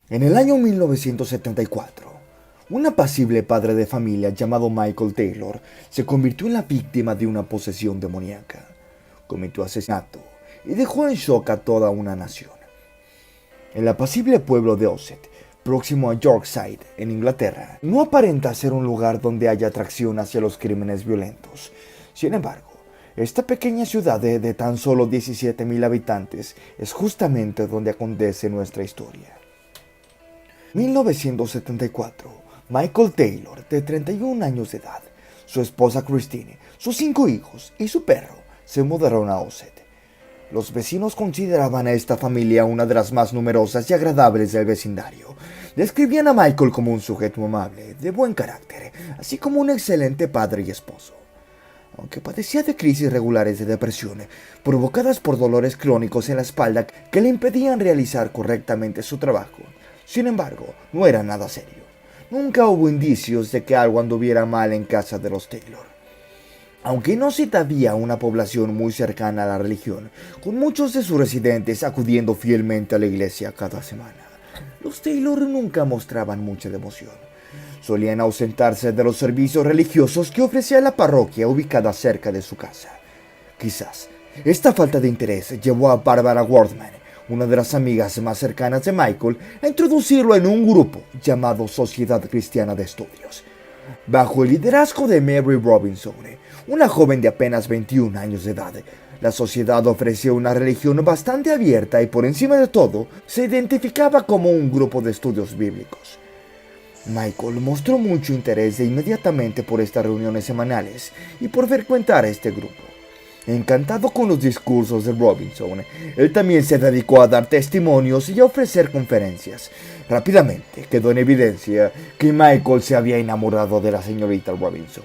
En el año 1974, un apacible padre de familia llamado Michael Taylor se convirtió en la víctima de una posesión demoníaca. Cometió asesinato y dejó en shock a toda una nación. El apacible pueblo de Ossett, próximo a Yorkshire, en Inglaterra, no aparenta ser un lugar donde haya atracción hacia los crímenes violentos. Sin embargo, esta pequeña ciudad de tan solo 17,000 habitantes es justamente donde acontece nuestra historia. 1974, Michael Taylor, de 31 años de edad, su esposa Christine, sus 5 hijos y su perro se mudaron a Ossett. Los vecinos consideraban a esta familia una de las más numerosas y agradables del vecindario. Describían a Michael como un sujeto amable, de buen carácter, así como un excelente padre y esposo. Aunque padecía de crisis regulares de depresión, provocadas por dolores crónicos en la espalda que le impedían realizar correctamente su trabajo, sin embargo, no era nada serio. Nunca hubo indicios de que algo anduviera mal en casa de los Taylor. Aunque no se había una población muy cercana a la religión, con muchos de sus residentes acudiendo fielmente a la iglesia cada semana, los Taylor nunca mostraban mucha devoción. Solían ausentarse de los servicios religiosos que ofrecía la parroquia ubicada cerca de su casa. Quizás esta falta de interés llevó a Barbara Worthman, una de las amigas más cercanas de Michael, a introducirlo en un grupo llamado Sociedad Cristiana de Estudios. Bajo el liderazgo de Mary Robinson, una joven de apenas 21 años de edad, la sociedad ofrecía una religión bastante abierta y por encima de todo se identificaba como un grupo de estudios bíblicos. Michael mostró mucho interés inmediatamente por estas reuniones semanales y por frecuentar este grupo. Encantado con los discursos de Robinson, él también se dedicó a dar testimonios y a ofrecer conferencias. Rápidamente quedó en evidencia que Michael se había enamorado de la señorita Robinson.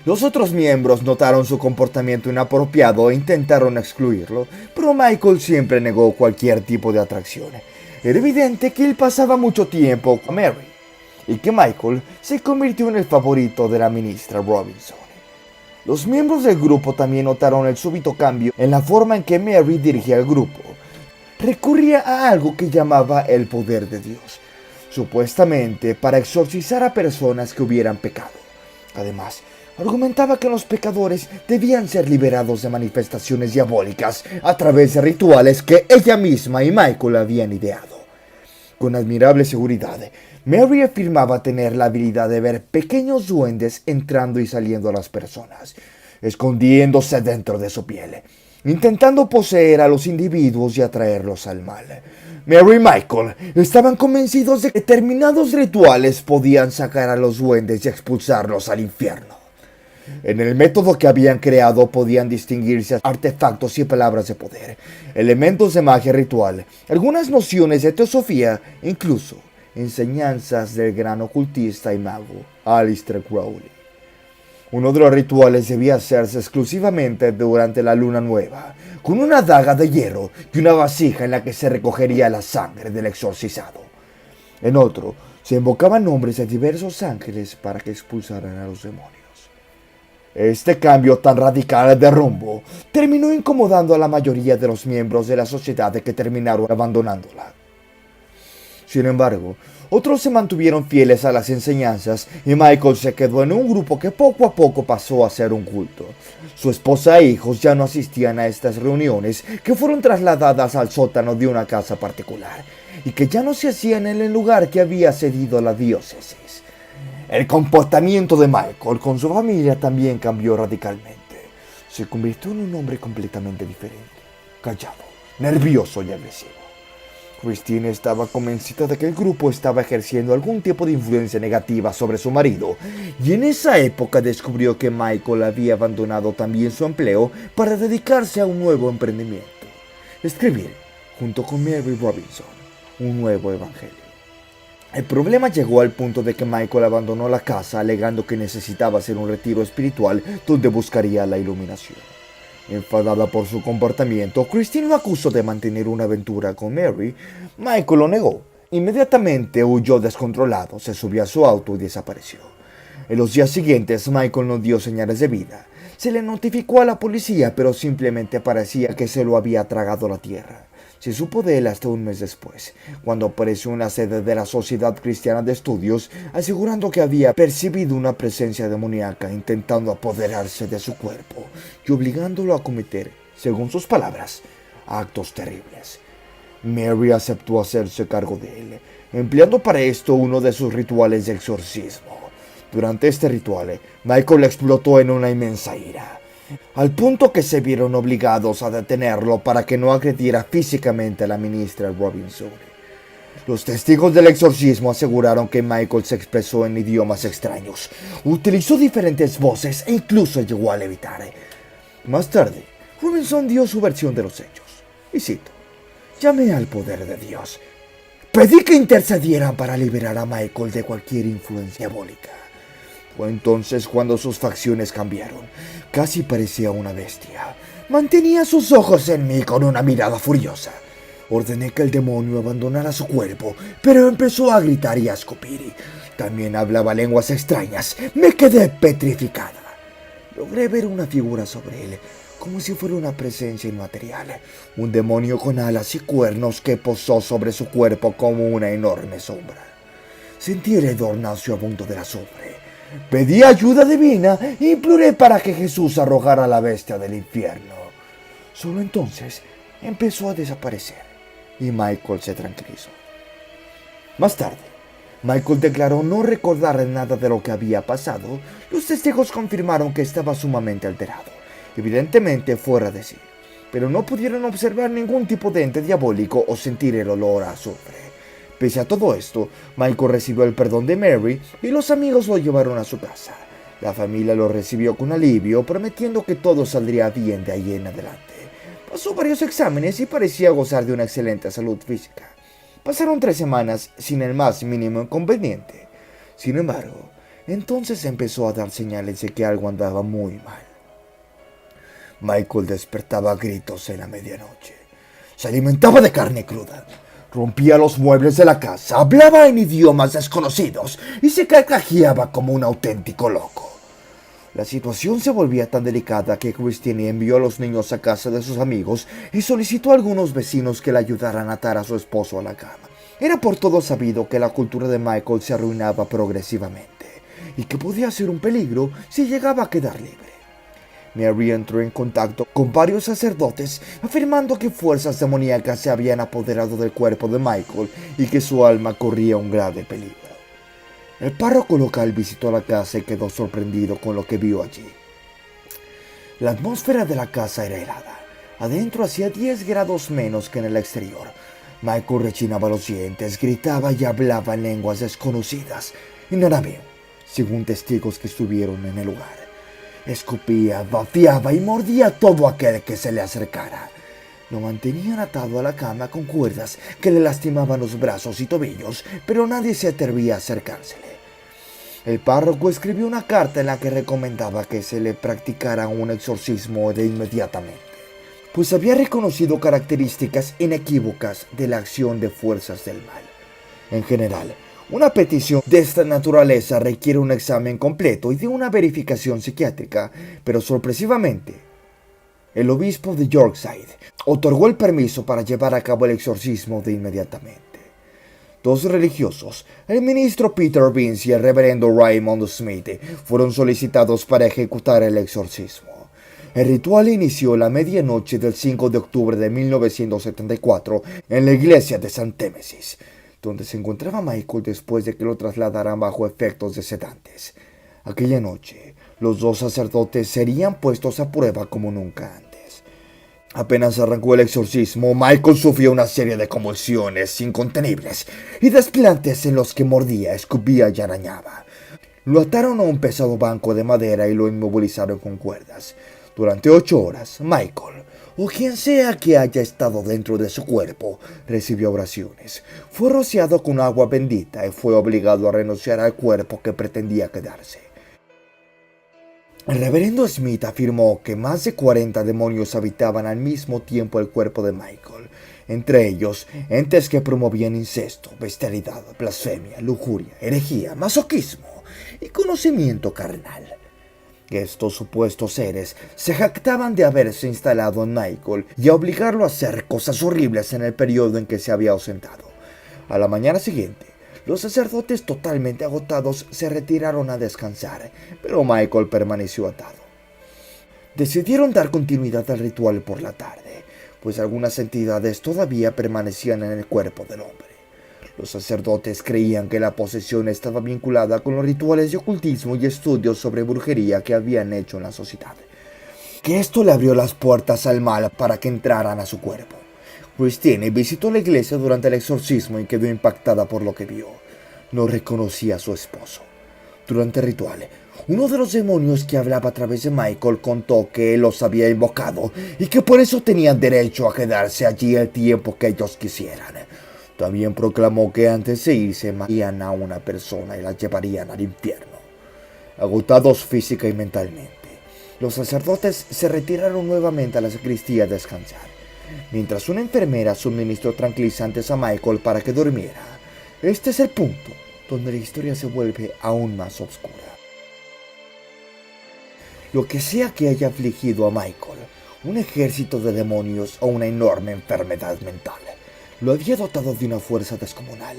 Los otros miembros notaron su comportamiento inapropiado e intentaron excluirlo, pero Michael siempre negó cualquier tipo de atracción. Era evidente que él pasaba mucho tiempo con Mary, y que Michael se convirtió en el favorito de la ministra Robinson. Los miembros del grupo también notaron el súbito cambio en la forma en que Mary dirigía el grupo. Recurría a algo que llamaba el poder de Dios, supuestamente para exorcizar a personas que hubieran pecado. Además, argumentaba que los pecadores debían ser liberados de manifestaciones diabólicas a través de rituales que ella misma y Michael habían ideado. Con admirable seguridad, Mary afirmaba tener la habilidad de ver pequeños duendes entrando y saliendo a las personas, escondiéndose dentro de su piel, intentando poseer a los individuos y atraerlos al mal. Mary y Michael estaban convencidos de que determinados rituales podían sacar a los duendes y expulsarlos al infierno. En el método que habían creado podían distinguirse artefactos y palabras de poder, elementos de magia ritual, algunas nociones de teosofía, incluso enseñanzas del gran ocultista y mago Aleister Crowley. Uno de los rituales debía hacerse exclusivamente durante la luna nueva, con una daga de hierro y una vasija en la que se recogería la sangre del exorcizado. En otro, se invocaban nombres de diversos ángeles para que expulsaran a los demonios. Este cambio tan radical de rumbo terminó incomodando a la mayoría de los miembros de la sociedad que terminaron abandonándola. Sin embargo, otros se mantuvieron fieles a las enseñanzas y Michael se quedó en un grupo que poco a poco pasó a ser un culto. Su esposa e hijos ya no asistían a estas reuniones, que fueron trasladadas al sótano de una casa particular y que ya no se hacían en el lugar que había cedido la diócesis. El comportamiento de Michael con su familia también cambió radicalmente. Se convirtió en un hombre completamente diferente, callado, nervioso y agresivo. Christine estaba convencida de que el grupo estaba ejerciendo algún tipo de influencia negativa sobre su marido, y en esa época descubrió que Michael había abandonado también su empleo para dedicarse a un nuevo emprendimiento: escribir, junto con Mary Robinson, un nuevo evangelio. El problema llegó al punto de que Michael abandonó la casa alegando que necesitaba hacer un retiro espiritual donde buscaría la iluminación. Enfadada por su comportamiento, Christine lo acusó de mantener una aventura con Mary. Michael lo negó. Inmediatamente huyó descontrolado, se subió a su auto y desapareció. En los días siguientes, Michael no dio señales de vida. Se le notificó a la policía, pero simplemente parecía que se lo había tragado la tierra. Se supo de él hasta un mes después, cuando apareció en la sede de la Sociedad Cristiana de Estudios, asegurando que había percibido una presencia demoníaca intentando apoderarse de su cuerpo y obligándolo a cometer, según sus palabras, actos terribles. Mary aceptó hacerse cargo de él, empleando para esto uno de sus rituales de exorcismo. Durante este ritual, Michael explotó en una inmensa ira, al punto que se vieron obligados a detenerlo para que no agrediera físicamente a la ministra Robinson. Los testigos del exorcismo aseguraron que Michael se expresó en idiomas extraños, utilizó diferentes voces e incluso llegó a levitar. Más tarde, Robinson dio su versión de los hechos, y cito: «Llamé al poder de Dios. Pedí que intercedieran para liberar a Michael de cualquier influencia diabólica. Fue entonces cuando sus facciones cambiaron. Casi parecía una bestia. Mantenía sus ojos en mí con una mirada furiosa. Ordené que el demonio abandonara su cuerpo, pero empezó a gritar y a escupir. También hablaba lenguas extrañas. Me quedé petrificada. Logré ver una figura sobre él, como si fuera una presencia inmaterial. Un demonio con alas y cuernos que posó sobre su cuerpo como una enorme sombra. Sentí el hedor nauseabundo de la sombra. Pedí ayuda divina e imploré para que Jesús arrojara a la bestia del infierno. Solo entonces empezó a desaparecer y Michael se tranquilizó. Más tarde, Michael declaró no recordar nada de lo que había pasado. Los testigos confirmaron que estaba sumamente alterado, evidentemente fuera de sí, pero no pudieron observar ningún tipo de ente diabólico o sentir el olor a azufre. Pese a todo esto, Michael recibió el perdón de Mary y los amigos lo llevaron a su casa. La familia lo recibió con alivio, prometiendo que todo saldría bien de ahí en adelante. Pasó varios exámenes y parecía gozar de una excelente salud física. Pasaron 3 semanas sin el más mínimo inconveniente. Sin embargo, entonces empezó a dar señales de que algo andaba muy mal. Michael despertaba a gritos en la medianoche. Se alimentaba de carne cruda. Rompía los muebles de la casa, hablaba en idiomas desconocidos y se carcajeaba como un auténtico loco. La situación se volvía tan delicada que Christine envió a los niños a casa de sus amigos y solicitó a algunos vecinos que le ayudaran a atar a su esposo a la cama. Era por todo sabido que la cultura de Michael se arruinaba progresivamente y que podía ser un peligro si llegaba a quedar libre. Mary entró en contacto con varios sacerdotes afirmando que fuerzas demoníacas se habían apoderado del cuerpo de Michael y que su alma corría un grave peligro. El párroco local visitó la casa y quedó sorprendido con lo que vio allí. La atmósfera de la casa era helada. Adentro hacía 10 grados menos que en el exterior. Michael rechinaba los dientes, gritaba y hablaba en lenguas desconocidas, en arameo, según testigos que estuvieron en el lugar. Escupía, bafeaba y mordía a todo aquel que se le acercara. Lo mantenían atado a la cama con cuerdas que le lastimaban los brazos y tobillos, pero nadie se atrevía a acercársele. El párroco escribió una carta en la que recomendaba que se le practicara un exorcismo de inmediatamente, pues había reconocido características inequívocas de la acción de fuerzas del mal. En general, una petición de esta naturaleza requiere un examen completo y de una verificación psiquiátrica, pero sorpresivamente, el obispo de Yorkshire otorgó el permiso para llevar a cabo el exorcismo de inmediatamente. 2 religiosos, el ministro Peter Vince y el reverendo Raymond Smith, fueron solicitados para ejecutar el exorcismo. El ritual inició la medianoche del 5 de octubre de 1974 en la iglesia de St. Témesis, donde se encontraba Michael después de que lo trasladaran bajo efectos de sedantes. Aquella noche, los 2 sacerdotes serían puestos a prueba como nunca antes. Apenas arrancó el exorcismo, Michael sufrió una serie de convulsiones incontenibles y desplantes en los que mordía, escupía y arañaba. Lo ataron a un pesado banco de madera y lo inmovilizaron con cuerdas. Durante 8 horas, Michael, o quien sea que haya estado dentro de su cuerpo, recibió oraciones. Fue rociado con agua bendita y fue obligado a renunciar al cuerpo que pretendía quedarse. El reverendo Smith afirmó que más de 40 demonios habitaban al mismo tiempo el cuerpo de Michael, entre ellos entes que promovían incesto, bestialidad, blasfemia, lujuria, herejía, masoquismo y conocimiento carnal. Estos supuestos seres se jactaban de haberse instalado en Michael y a obligarlo a hacer cosas horribles en el periodo en que se había ausentado. A la mañana siguiente, los sacerdotes totalmente agotados se retiraron a descansar, pero Michael permaneció atado. Decidieron dar continuidad al ritual por la tarde, pues algunas entidades todavía permanecían en el cuerpo del hombre. Los sacerdotes creían que la posesión estaba vinculada con los rituales de ocultismo y estudios sobre brujería que habían hecho en la sociedad, que esto le abrió las puertas al mal para que entraran a su cuerpo. Christine visitó la iglesia durante el exorcismo y quedó impactada por lo que vio. No reconocía a su esposo. Durante el ritual, uno de los demonios que hablaba a través de Michael contó que él los había invocado y que por eso tenían derecho a quedarse allí el tiempo que ellos quisieran. También proclamó que antes de irse matarían a una persona y la llevarían al infierno. Agotados física y mentalmente, los sacerdotes se retiraron nuevamente a la sacristía a descansar, mientras una enfermera suministró tranquilizantes a Michael para que durmiera. Este es el punto donde la historia se vuelve aún más oscura. Lo que sea que haya afligido a Michael, un ejército de demonios o una enorme enfermedad mental, lo había dotado de una fuerza descomunal.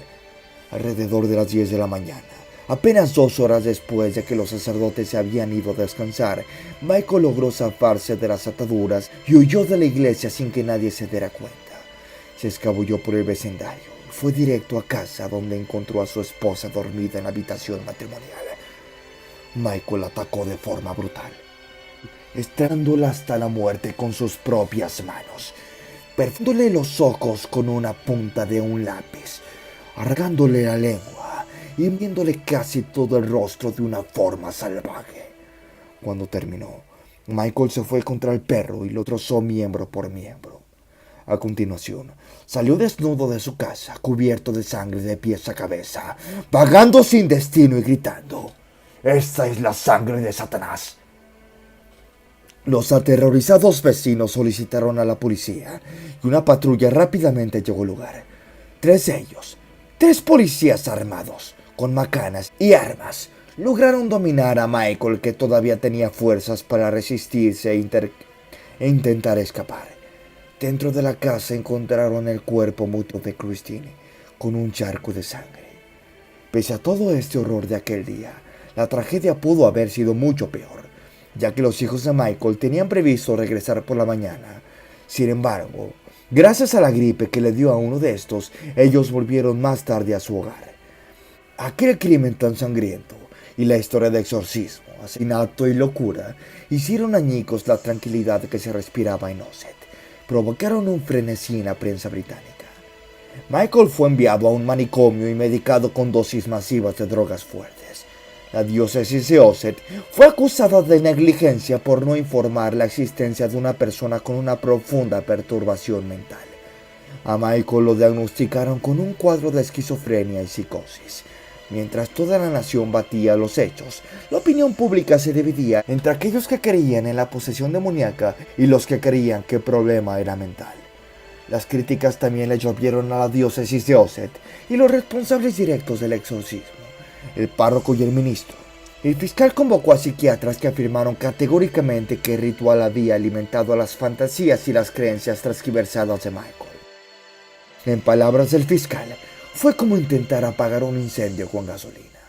Alrededor de las 10 de la mañana, apenas 2 horas después de que los sacerdotes se habían ido a descansar, Michael logró zafarse de las ataduras y huyó de la iglesia sin que nadie se diera cuenta. Se escabulló por el vecindario y fue directo a casa, donde encontró a su esposa dormida en la habitación matrimonial. Michael la atacó de forma brutal, estrangulándola hasta la muerte con sus propias manos, perforándole los ojos con una punta de un lápiz, arrancándole la lengua y viéndole casi todo el rostro de una forma salvaje. Cuando terminó, Michael se fue contra el perro y lo trozó miembro por miembro. A continuación, salió desnudo de su casa, cubierto de sangre de pies a cabeza, vagando sin destino y gritando: «¡Esta es la sangre de Satanás!». Los aterrorizados vecinos solicitaron a la policía y una patrulla rápidamente llegó al lugar. 3 de ellos, 3 policías armados, con macanas y armas, lograron dominar a Michael, que todavía tenía fuerzas para resistirse e intentar escapar. Dentro de la casa encontraron el cuerpo muerto de Christine, con un charco de sangre. Pese a todo este horror de aquel día, la tragedia pudo haber sido mucho peor, ya que los hijos de Michael tenían previsto regresar por la mañana. Sin embargo, gracias a la gripe que le dio a uno de estos, ellos volvieron más tarde a su hogar. Aquel crimen tan sangriento y la historia de exorcismo, asesinato y locura hicieron añicos la tranquilidad que se respiraba en Osset. Provocaron un frenesí en la prensa británica. Michael fue enviado a un manicomio y medicado con dosis masivas de drogas fuertes. La diócesis de Osset fue acusada de negligencia por no informar la existencia de una persona con una profunda perturbación mental. A Michael lo diagnosticaron con un cuadro de esquizofrenia y psicosis. Mientras toda la nación batía los hechos, la opinión pública se dividía entre aquellos que creían en la posesión demoníaca y los que creían que el problema era mental. Las críticas también le llovieron a la diócesis de Osset y los responsables directos del exorcismo, el párroco y el ministro. El fiscal convocó a psiquiatras que afirmaron categóricamente que el ritual había alimentado las fantasías y las creencias transgiversadas de Michael. En palabras del fiscal, fue como intentar apagar un incendio con gasolina.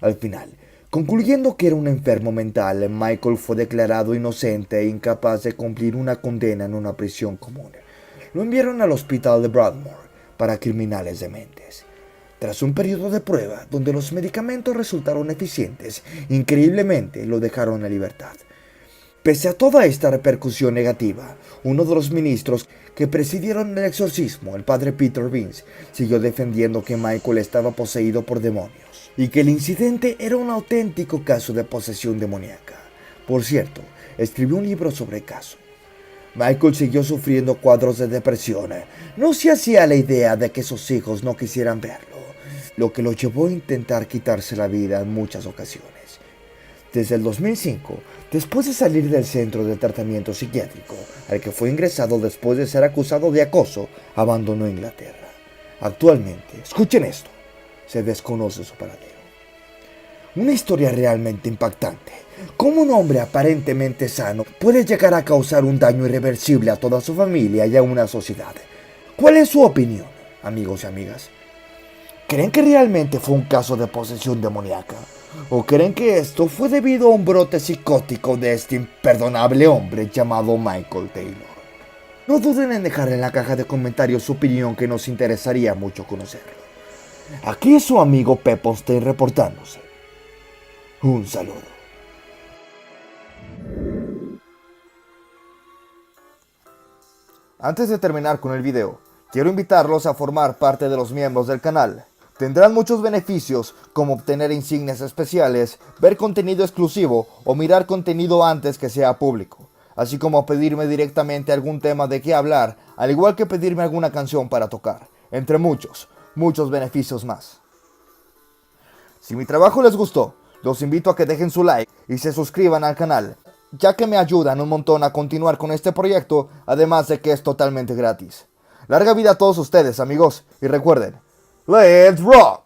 Al final, concluyendo que era un enfermo mental, Michael fue declarado inocente e incapaz de cumplir una condena en una prisión común. Lo enviaron al hospital de Broadmoor para criminales dementes. Tras un periodo de prueba donde los medicamentos resultaron eficientes, increíblemente lo dejaron en libertad. Pese a toda esta repercusión negativa, uno de los ministros que presidieron el exorcismo, el padre Peter Vince, siguió defendiendo que Michael estaba poseído por demonios y que el incidente era un auténtico caso de posesión demoníaca. Por cierto, escribió un libro sobre el caso. Michael siguió sufriendo cuadros de depresión. No se hacía la idea de que sus hijos no quisieran verlo, lo que lo llevó a intentar quitarse la vida en muchas ocasiones. Desde el 2005, después de salir del centro de tratamiento psiquiátrico, al que fue ingresado después de ser acusado de acoso, abandonó Inglaterra. Actualmente, escuchen esto, se desconoce su paradero. Una historia realmente impactante. Cómo un hombre aparentemente sano puede llegar a causar un daño irreversible a toda su familia y a una sociedad. ¿Cuál es su opinión, amigos y amigas? ¿Creen que realmente fue un caso de posesión demoníaca? ¿O creen que esto fue debido a un brote psicótico de este imperdonable hombre llamado Michael Taylor? No duden en dejar en la caja de comentarios su opinión, que nos interesaría mucho conocerlo. Aquí es su amigo Pepponstein reportándose. Un saludo. Antes de terminar con el video, quiero invitarlos a formar parte de los miembros del canal. Tendrán muchos beneficios, como obtener insignias especiales, ver contenido exclusivo o mirar contenido antes que sea público, así como pedirme directamente algún tema de qué hablar, al igual que pedirme alguna canción para tocar, entre muchos beneficios más. Si mi trabajo les gustó, los invito a que dejen su like y se suscriban al canal, ya que me ayudan un montón a continuar con este proyecto, además de que es totalmente gratis. Larga vida a todos ustedes, amigos, y recuerden, ¡Let's rock!